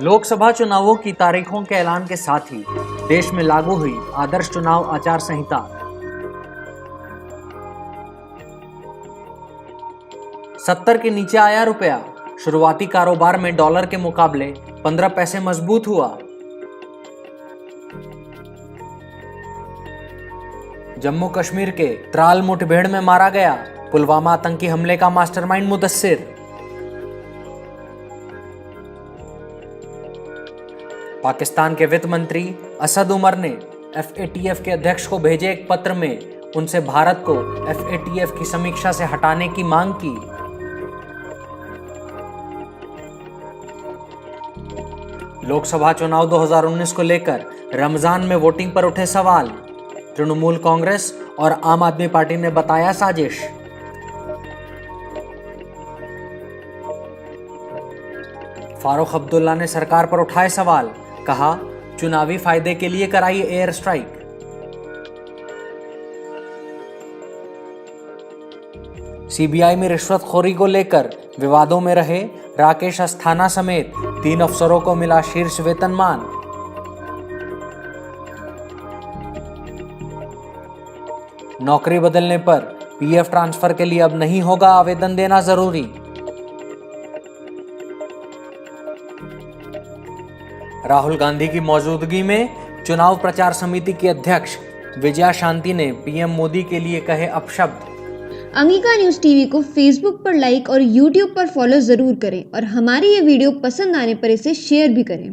लोकसभा चुनावों की तारीखों के ऐलान के साथ ही देश में लागू हुई आदर्श चुनाव आचार संहिता। 70 के नीचे आया रुपया। शुरुआती कारोबार में डॉलर के मुकाबले 15 पैसे मजबूत हुआ। जम्मू कश्मीर के त्राल मुठभेड़ में मारा गया पुलवामा आतंकी हमले का मास्टरमाइंड मुदस्सिर। पाकिस्तान के वित्त मंत्री असद उमर ने FATF के अध्यक्ष को भेजे एक पत्र में उनसे भारत को FATF की समीक्षा से हटाने की मांग की। लोकसभा चुनाव 2019 को लेकर रमजान में वोटिंग पर उठे सवाल। तृणमूल कांग्रेस और आम आदमी पार्टी ने बताया साजिश। फारूक अब्दुल्ला ने सरकार पर उठाए सवाल, कहा चुनावी फायदे के लिए कराई एयर स्ट्राइक। CBI में रिश्वतखोरी को लेकर विवादों में रहे राकेश अस्थाना समेत 3 अफसरों को मिला शीर्ष वेतनमान। नौकरी बदलने पर PF ट्रांसफर के लिए अब नहीं होगा आवेदन देना जरूरी। राहुल गांधी की मौजूदगी में चुनाव प्रचार समिति की अध्यक्ष विजया शांति ने PM मोदी के लिए कहे अपशब्द। अंगिका न्यूज़ टीवी को फेसबुक पर लाइक और यूट्यूब पर फॉलो जरूर करें और हमारी ये वीडियो पसंद आने पर इसे शेयर भी करें।